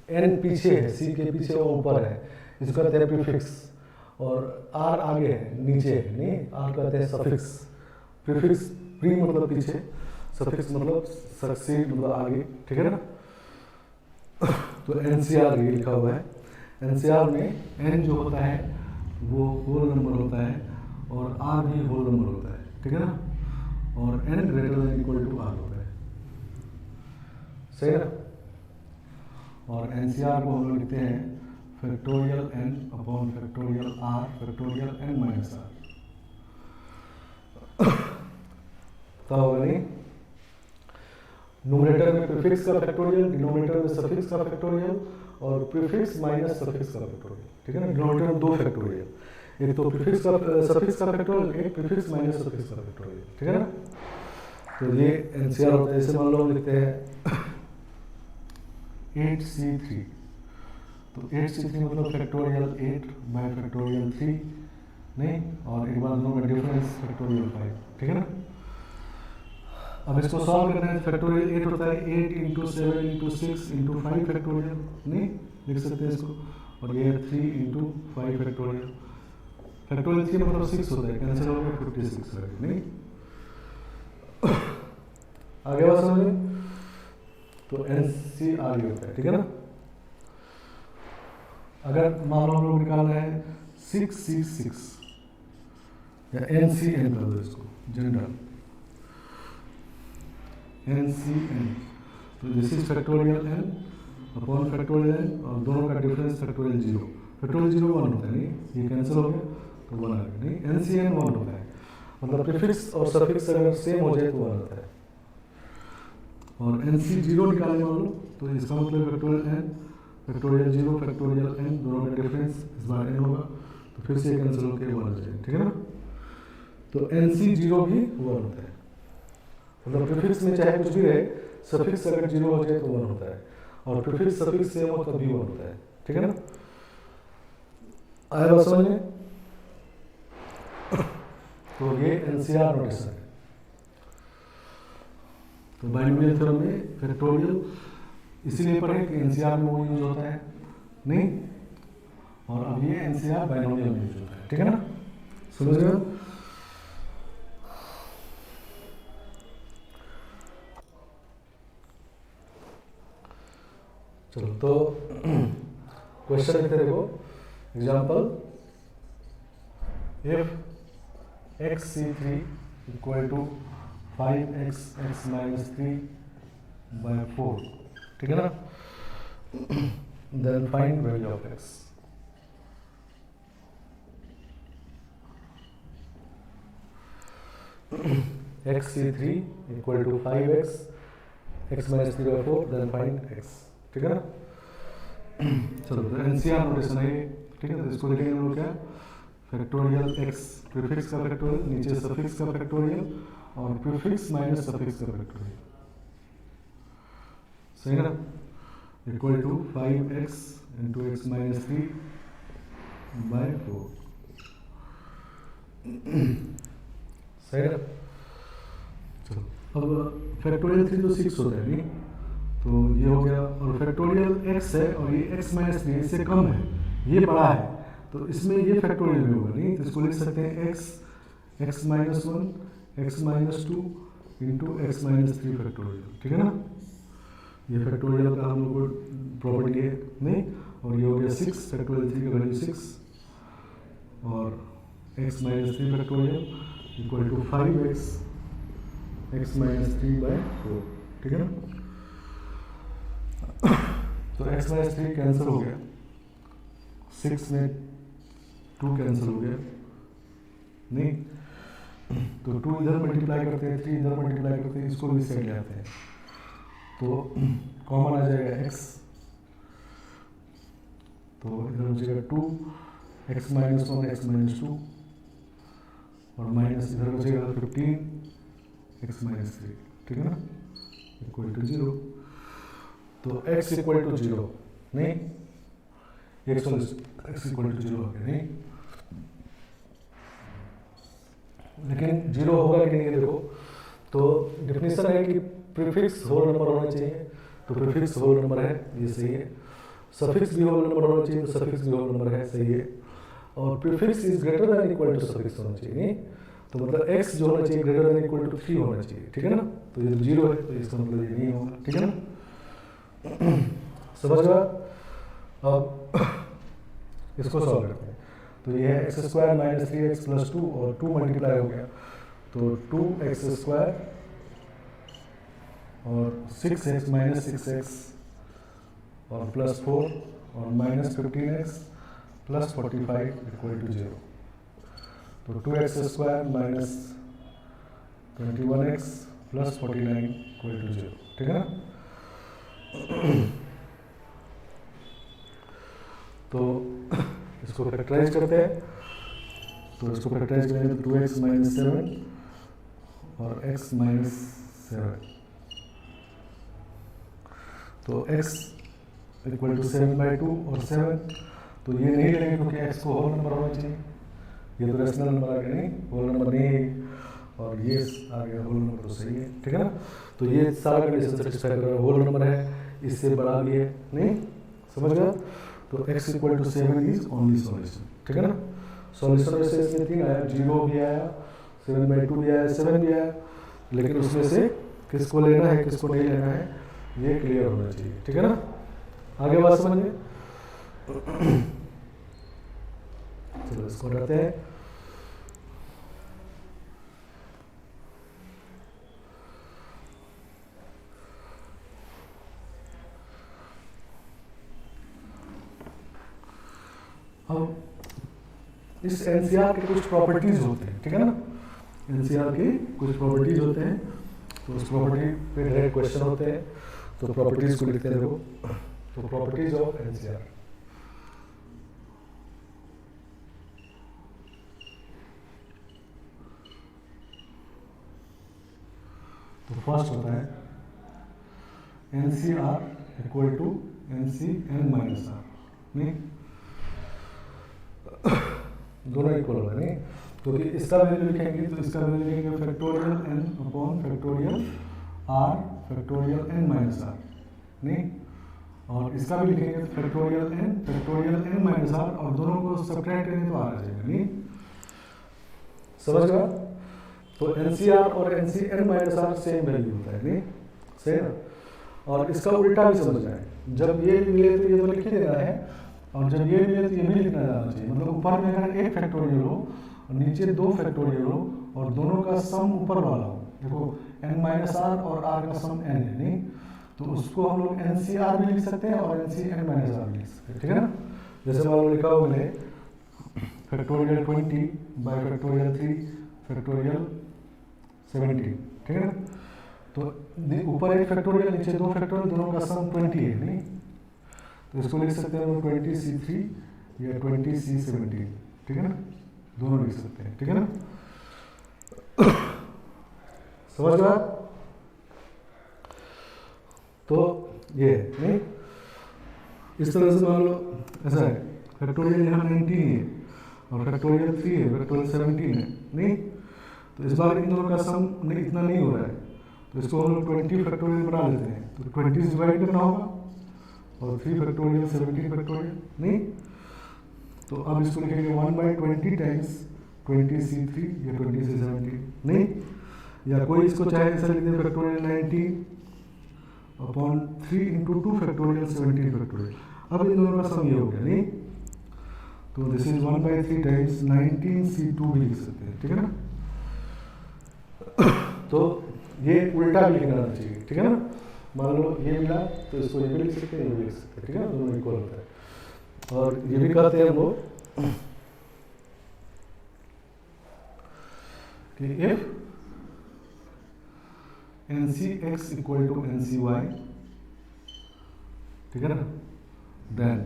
एन पीछे है, सी के पीछे ऊपर है, इसको कहते हैं प्रीफिक्स, और आर आगे है, नीचे है, नहीं, आर कहते हैं सफिक्स। प्रीफिक्स, प्री मतलब पीछे, सफिक्स मतलब सक्सीड मतलब आगे, ठीक है ना। तो एनसीआर ये लिखा हुआ है। एनसीआर में एन जो होता है वो होल नंबर होता है और आर भी होल नंबर होता है, ठीक है ना, और N greater than equal to R होता है, सही है ना। और एनसीआर को हम लोग लिखते हैं factorial N upon factorial are factorial N minus R. क्या होगा नहीं, न्यूमरेटर में प्रीफिक्स का फैक्टोरियल, डिनोमिनेटर में सफिक्स का फैक्टोरियल, और प्रीफिक्स माइनस सफिक्स का फैक्टोरियल, ठीक है ना। डिनोमिनेटर में दो फैक्टोरियल, एक तो प्रीफिक्स का सफिक्स का फैक्टोरियल, एक प्रीफिक्स माइनस सफिक्स का फैक्टोरियल, ठीक है ना। तो ये एनसीआर होता है। जैसे मान लो हम लिखते हैं 8C3, तो 8C3 मतलब फैक्टोरियल 8 बाय फैक्टोरियल 3, नहीं, और एक बार दोनों का डिफरेंस फैक्टोरियल 5, ठीक है ना। अब इसको सॉल्व करना है, फैक्टोरियल 8 होता है 8 इंटू 7 इंटू 6 इंटू 5 फैक्टोरियल, नहीं लिख सकते हैं इसको, और ये 3 इंटू 5 फैक्टोरियल। फैक्टोरियल 3 मतलब 6 होता है, कैंसिल हो गया 56 रहेगा, नहीं। आगे बात समझिए, तो एनसीआर होता है, ठीक है ना। अगर मान लो हम लोग निकालना है 666 या एनसीएन कर दो इसको, जनरल एनसीएन, तो this is factorial N upon factorial N, और दोनों का डिफरेंस फैक्टोरियल 0, फैक्टोरियल 0 1 होता है, नहीं ये कैंसिल हो गया तो 1 आ गया, नहीं एनसीएन 1 होता है, मतलब प्रीफिक्स और सफिक्स अगर सेम हो जाए तो 1 होता है। और एनसी 0 निकालने वालों, तो इसका मतलब factorial N factorial 0 factorial N, दोनों का डिफरेंस इस बार एन होगा, तो फिर से कैंसिल होकर 1 हो जाएगा, ठीक है ना। तो एनसी 0 भी 1 होता है, मतलब प्रीफिक्स में चाहे कुछ भी रहे, सफिक्स अगर 0 हो जाए तो 1 होता है, और प्रीफिक्स सफिक्स सेम हो तब भी 1 होता है, ठीक है ना। आया बात समझ में। तो ये एनसीआर नोटेशन है। तो बाइनोमियल थ्योरम में फैक्टोरियल इसीलिए पढ़े कि एनसीआर में वो यूज होता है, नहीं, और अब ये एनसीआर बाइनोमियल में यूज होता है, ठीक है ना, समझ गए। चलो तो क्वेश्चन लिखते देखो, example, if xc3 equal to 5x x minus 3 by 4, ठीक है ना, then find value of x। xc3 equal to 5x x minus 3 by 4, then find x, ठीक है ना। चलो तो एनसीआर नोटेशन है, ठीक है, तो इसको लिखेंगे हम लोग क्या, फैक्टोरियल x प्रीफिक्स का फैक्टोरियल, नीचे सफिक्स का फैक्टोरियल, और प्रीफिक्स माइनस सफिक्स का फैक्टोरियल, सही है ना, equal to 5x into x minus 3 by 4, सही है ना। चलो अब फैक्टोरियल 3 तो 6 होता है, नहीं, तो ये हो गया, और फैक्टोरियल x है और ये x माइनस 3 इससे कम है, ये बड़ा है, तो इसमें ये फैक्टोरियल में होगा, नहीं, तो इसको लिख सकते हैं x minus 1 x minus 2 into x minus 3 factorial, ठीक है ना। ये फैक्टोरियल का हम लोग को प्रॉपर्टी है, नहीं, और ये हो गया 6 फैक्टोरियल 3 का वैल्यू 6, और x minus 3 factorial equal to 5x x minus 3 by 4, ठीक है ना। तो x माइनस 3 कैंसिल हो गया, 6 में 2 कैंसिल हो गया, नहीं, तो 2 इधर मल्टीप्लाई करते हैं, 3 इधर मल्टीप्लाई करते हैं, इसको भी सेट ले आते हैं, तो कॉमन आ जाएगा x, तो इधर हो जाएगा 2 x माइनस 1 x माइनस 2, और माइनस इधर बचेगा 15 x माइनस 3, ठीक है ना, इक्वल टू 0। तो x इक्वल टू 0 नहीं, x इक्वल टू 0 हो गया नहीं, लेकिन 0 होगा कि नहीं देखो। तो डेफिनेशन है कि प्रीफिक्स होल नंबर होना चाहिए, तो प्रीफिक्स होल नंबर है, ये सही है। सफिक्स भी होल नंबर होना चाहिए, तो सफिक्स भी होल नंबर है, सही है। और prefix is greater than equal to suffix होना चाहिए नहीं, तो मतलब x जो होना चाहिए ग्रेटर देन इक्वल टू 3 होना चाहिए, ठीक है ना। तो ये 0 है, तो इसका मतलब ये नहीं होगा, ठीक है ना। समझ गया। अब इसको सॉल्व करते हैं। तो ये है x square minus 3x plus 2 और 2 मल्टीप्लाई हो गया, तो 2x स्क्वायर और 6x माइनस 6x और प्लस 4 और minus 15x plus 45 equal to 0। तो 2x square minus 21x plus 49 equal to 0, ठीक है ना। तो इसको फैक्टराइज करते हैं, तो इसको फैक्टराइज करेंगे तो 2x माइनस 7 और x माइनस 7, तो x इक्वल टू 7/2 और 7, तो ये नहीं लेंगे क्योंकि x को होल नंबर होना चाहिए, ये तो रेशनल नंबर आ गया नहीं, होल नंबर नहीं है, और ये आ गया होल नंबर, तो सही है, ठीक है ना। तो ये सारा कंडीशन सेटिस्फाई कर रहा है, होल नंबर है, इससे बड़ा भी है नहीं, समझ गया। तो x equal to 7 is only solution, ठीक है ना। सॉल्यूशन में से इसमें 3 आया, 0 भी आया, 7/2 भी आया, 7 भी आया, लेकिन उसमें से किसको लेना है किसको नहीं लेना है ये क्लियर होना चाहिए, ठीक है ना। आगे बात समझिए। चलो इसको हटाते हैं। अब इस एनसीआर के कुछ प्रॉपर्टीज होते हैं, ठीक है ना। एनसीआर के कुछ प्रॉपर्टीज होते हैं, तो उस प्रॉपर्टी पे डायरेक्ट क्वेश्चन होते हैं, तो प्रॉपर्टीज को लिखते हैं देखो। तो प्रॉपर्टीज ऑफ एनसीआर, तो फर्स्ट होता है NCR equal to NCN minus R, नहीं दोनों इक्वल होगा नहीं, क्योंकि इसका वैल्यू लिखेंगे तो इसका वैल्यू लिखेंगे factorial n upon factorial r factorial n minus R नहीं, और इसका भी लिखेंगे फैक्टोरियल n माइनस आर, और दोनों को सब्ट्रैक्ट करेंगे तो आ जाएगा नहीं, समझ गया। तो एनसीआर और NCN minus R same value होता है नहीं, सही ना। और इसका उल्टा भी समझ आए, जब ये मिले तो ये तो लिख ही देना है, और जब ये मिले तो ये भी लिखना जाना चाहिए। मतलब ऊपर में अगर एक फैक्टोरियल हो और नीचे 2 फैक्टोरियल हो और दोनों का सम ऊपर वाला हो, देखो n माइनस आर और r का सम n है नहीं, तो उसको हम लोग एनसीआर भी लिख सकते हैं और एनसीएन माइनस आर भी लिख सकते हैं, ठीक है ना। जैसे मान लो लिखा हो मैंने फैक्टोरियल 20 बाई फैक्टोरियल 3 फैक्टोरियल 17, ठीक है ना। तो ऊपर एक फैक्टोरियल नीचे 2 फैक्टोरियल, दोनों का सम 20 है नहीं, तो इसको लिख सकते हैं 20c3 या 20c17, ठीक है ना, दोनों लिख सकते हैं, ठीक है ना। समझ गया। तो ये नहीं, इस तरह से मान लो ऐसा है, फैक्टोरियल यहाँ 19 है और फैक्टोरियल 3 है, फैक्टोरियल 17 है नहीं, तो इस बार इन दोनों का सम नहीं इतना नहीं हो रहा है, तो इसको हम लोग 20 फैक्टोरियल बना लेते हैं, तो 20 से डिवाइड करना होगा और 3 फैक्टोरियल 17 फैक्टोरियल नहीं, तो अब इसको लिखेंगे 1/20 टाइम्स 20c3 या 20c17 नहीं, या कोई इसको चाहे ऐसा लिख दे factorial 19 upon 3 into 2 factorial 17 factorial. अब इन दोनों का सम ये हो गया नहीं, तो दिस इज 1/3 टाइम्स 19c2 भी लिख सकते हैं, ठीक है ना। तो ये उल्टा भी लिखना चाहिए, ठीक है ना। मान लो ये मिला तो इसको ये भी लिख सकते हैं, ये भी लिख सकते हैं, ठीक है ना, दोनों इक्वल होता है। और ये भी कहते हैं हम लोग कि if NCX equal to NCY, ठीक है ना, then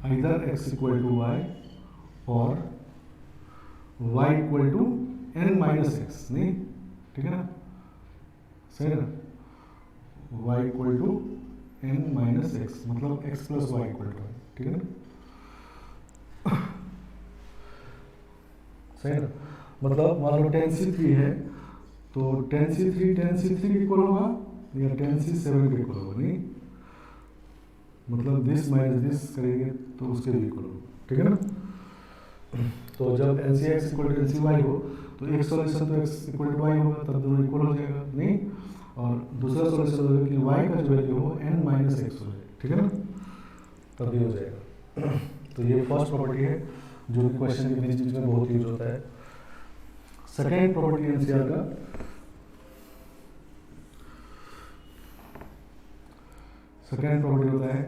either x equal to y और y equal to n minus X, नहीं ठीक है ना, सही है ना, y equal to n minus X मतलब x plus Y equal to, ठीक है ना, सही है ना। मतलब मान लो tan c3 है तो tan c3 के इक्वल होगा या tan c7 के इक्वल होगा, नहीं मतलब दिस माइनस दिस करेंगे तो उसके भी इक्वल होगा, ठीक है ना। तो जब N C X equal to N C Y हो तो एक सॉल्यूशन तो एक्स इक्वल टू वाई होगा, तब दोनों इक्वल हो जाएगा, नहीं, और दूसरा सॉल्यूशन होगा कि वाई का जो वैल्यू हो एन माइनस एक्स हो जाए, ठीक है ना, तब ये हो जाएगा। तो ये फर्स्ट प्रॉपर्टी है जो कि क्वेश्चन के बीच में बहुत यूज होता है। सेकेंड प्रॉपर्टी एनसीआर का, सेकेंड प्रॉपर्टी होता है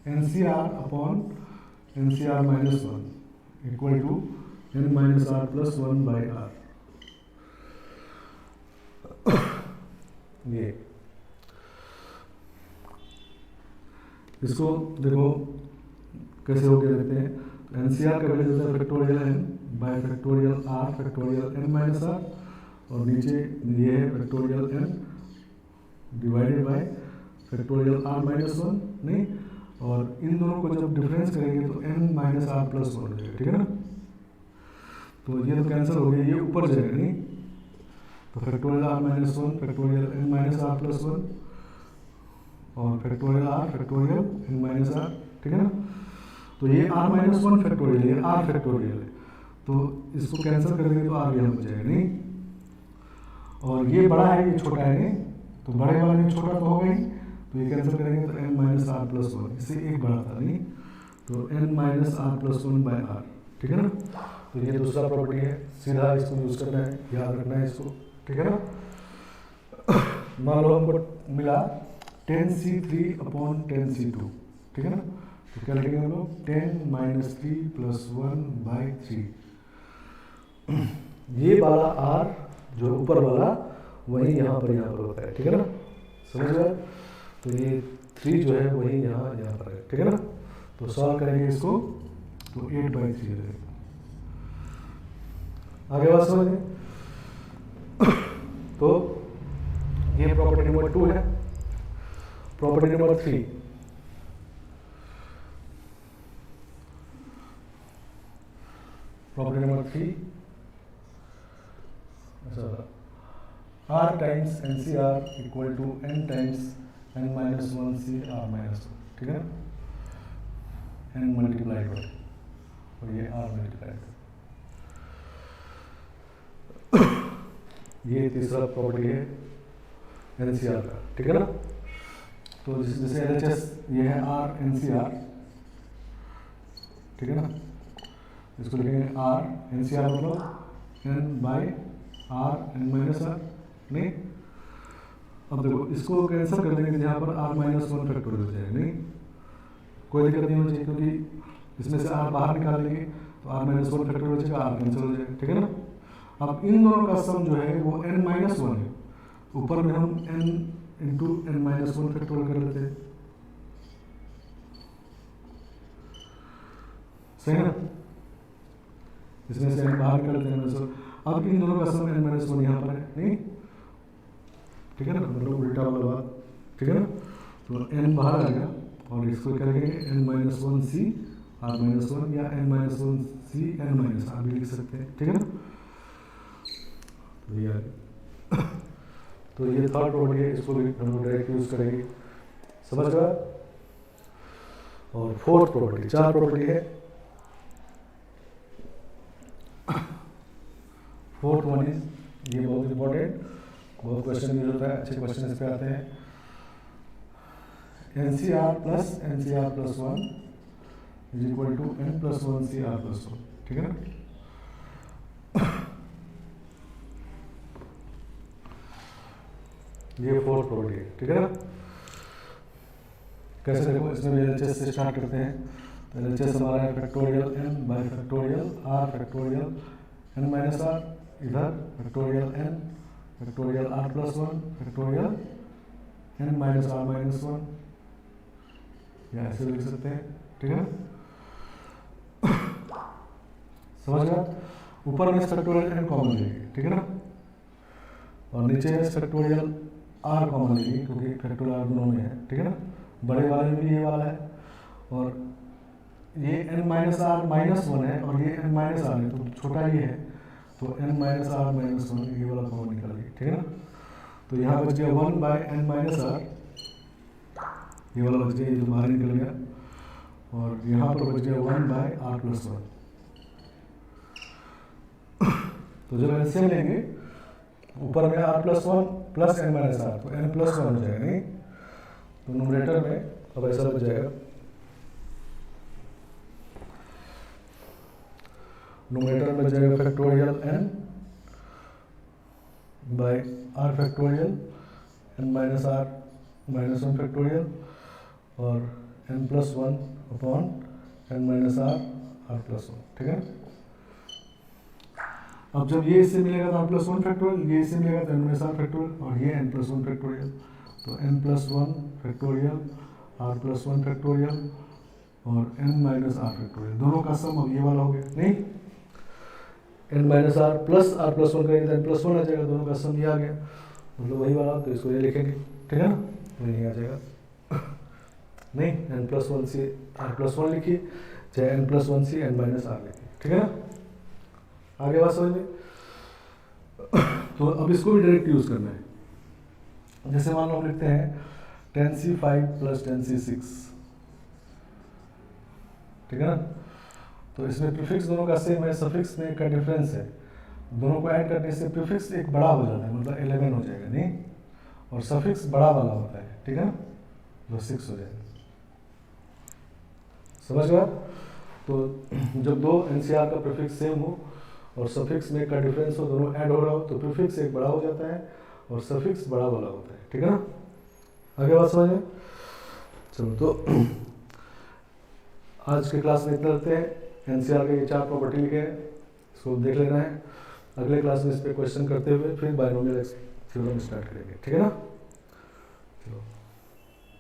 NCR upon NCR minus one equal to N minus are plus one by R. ये इसको देखो कैसे हो गया देखते हैं। एनसीआर का वैल्यू होता है factorial N by factorial are factorial N minus R, और नीचे ये है factorial N divided by factorial are minus one, नहीं, और इन दोनों को जब डिफरेंस करेंगे तो N minus are plus one हो जाएगा, ठीक है ना। तो ये तो कैंसिल हो गया, ये ऊपर जाएगा, नहीं, तो factorial are minus one factorial N minus are plus one और factorial are factorial N minus r, ठीक है ना। तो ये आर माइनस वन फैक्टोरियल है, आर फैक्टोरियल है, तो इसको कैंसिल कर देंगे तो आर यहाँ हो जाएगा, नहीं, और ये बड़ा है ये छोटा है, नहीं, तो बड़े वाला ये छोटा तो होगा ही, तो ये कैंसिल करेंगे तो N minus are plus one, इससे एक बड़ा था, नहीं, तो N minus are plus one by R, ठीक है ना। तो ये दूसरा प्रॉपर्टी है, सीधा इसको यूज करना है, याद रखना है इसको, ठीक है ना। मान लो हमको मिला tan c3 upon tan c2, ठीक है ना, तो क्या लिखेंगे हम लोग, tan minus three plus one by three. ये वाला r जो ऊपर वाला वही यहाँ पर होता है, ठीक है ना, समझ गए। तो ये 3 जो है वही यहाँ पर है, ठीक है ना। तो सॉल्व करेंगे इसको तो 8/3 हो जाएगा। आगे बात समझ में। तो ये प्रॉपर्टी नंबर 2 है। Property number 3, property number 3 R times N C R equal to N times N minus one C R minus one, ठीक है, एन मल्टीप्लाइड बाय और ये आर मल्टीप्लाइड। ये तीसरा प्रॉपर्टी है एनसीआर का, ठीक है ना। तो जैसे एलएचएस ये है आर एनसीआर, ठीक है ना, इसको लिखेंगे आर एनसीआर मतलब N by R N minus R, नहीं। अब देखो इसको कैंसिल कर देंगे, यहाँ पर आर माइनस वन फैक्टोरियल हो जाएगा, नहीं, कोई दिक्कत नहीं होनी चाहिए, क्योंकि इसमें से आर बाहर निकाल लेंगे तो आर माइनस वन फैक्टोरियल हो जाएगा, आर कैंसिल हो जाएगा, ठीक है ना। अब इन दोनों का सम जो है वो n माइनस वन है, ऊपर में हम n into N minus one factorial कर लेते हैं, सही है ना, इसमें से n बाहर निकाल लेते हैं। अब इन दोनों का सम n माइनस वन यहाँ पर है, नहीं, ठीक है ना, मतलब उल्टा वाला बात, ठीक है ना। तो n बाहर आ गया और इसको क्या लिखेंगे n minus one C R minus one या n minus one C N minus R भी लिख सकते हैं, ठीक है ना। तो ये थर्ड प्रॉपर्टी है, इसको भी हम लोग डायरेक्ट यूज करेंगे, समझ गया। और फोर्थ प्रॉपर्टी, 4 प्रॉपर्टी है। फोर्थ वन इज, ये बहुत इंपॉर्टेंट, बहुत क्वेश्चन यूज होता है, अच्छे क्वेश्चन इस पे आते हैं। NCR plus NCR plus one is equal to N plus one C R plus one, ठीक है ना। ये फोर्थ प्रॉपर्टी है, ठीक है ना। कैसे देखो, इसमें एलएचएस से स्टार्ट करते हैं। तो एलएचएस हमारा है factorial N by factorial are factorial N minus r, इधर factorial N factorial are plus one factorial N minus are minus one, या ऐसे लिख सकते हैं, ठीक है ना। समझ गया? ऊपर में फैक्टोरियल n कॉमन लेगी, ठीक है ना, और नीचे में फैक्टोरियल r कॉमन लेगी क्योंकि फैक्टोरियल r दोनों में है, ठीक है ना। बड़े वाले में भी ये वाला है और ये n minus are minus one है और ये n माइनस आर है, तो छोटा ये है तो n minus are minus one ये वाला कॉमन निकल गया, ठीक है ना। तो यहाँ बच गया 1 बाय n माइनस आर, ये वाला बच गया, ये जो बाहर निकल गया, और यहाँ पर बच गया 1 बाय आर प्लस वन। तो जब एलसीएम लेंगे ऊपर में R plus one plus N minus R, तो एन प्लस वन हो जाएगा, नहीं तो न्यूमरेटर में अब ऐसा बच जाएगा, न्यूमरेटर में बच जाएगा factorial N by r factorial N minus are minus one factorial और n plus one upon n minus are plus one, ठीक है। अब जब ये इससे मिलेगा तो आर प्लस वन फैक्टोरियल, ये इससे मिलेगा तो एन माइनस आर फैक्टोरियल और ये एन प्लस वन फैक्टोरियल, तो N plus one factorial are plus one factorial और एन माइनस आर फैक्टोरियल, दोनों का सम अब ये वाला हो गया, नहीं N minus are plus one करेंगे तो एन प्लस वन आ जाएगा, दोनों का सम ये आ गया, मतलब वही वाला, तो इसको ये लिखेंगे, ठीक है ना, तो ये आ जाएगा, नहीं एन प्लस वन से आर प्लस वन लिखिए, चाहे एन प्लस वन से एन माइनस आर लिखिए, ठीक है ना। आगे बात समझ में? तो अब इसको भी डायरेक्ट यूज करना है, जैसे मान लो हम लिखते हैं 10c5 प्लस 10c6, ठीक है ना। तो इसमें प्रीफिक्स दोनों का सेम है, सफिक्स में का डिफरेंस है, दोनों को ऐड करने से प्रीफिक्स एक बड़ा हो जाता है, मतलब 11 हो जाएगा, नहीं, और सफिक्स बड़ा वाला होता है, ठीक है ना, जो 6 हो जाएगा, समझ गया। तो जब दो एनसीआर का प्रीफिक्स सेम हो और सफिक्स में का डिफरेंस हो, दोनों ऐड हो रहा हो, तो प्रीफिक्स एक बड़ा हो जाता है और सफिक्स बड़ा वाला होता है, ठीक है ना। आगे बात समझ में? चलो, तो आज के क्लास में इतना रखते हैं। एनसीआर के ये 4 प्रॉपर्टी लिखे हैं, इसको देख लेना है। अगले क्लास में इस पर क्वेश्चन करते हुए फिर बायनोमियल थ्योरम स्टार्ट करेंगे, ठीक है ना। चलो।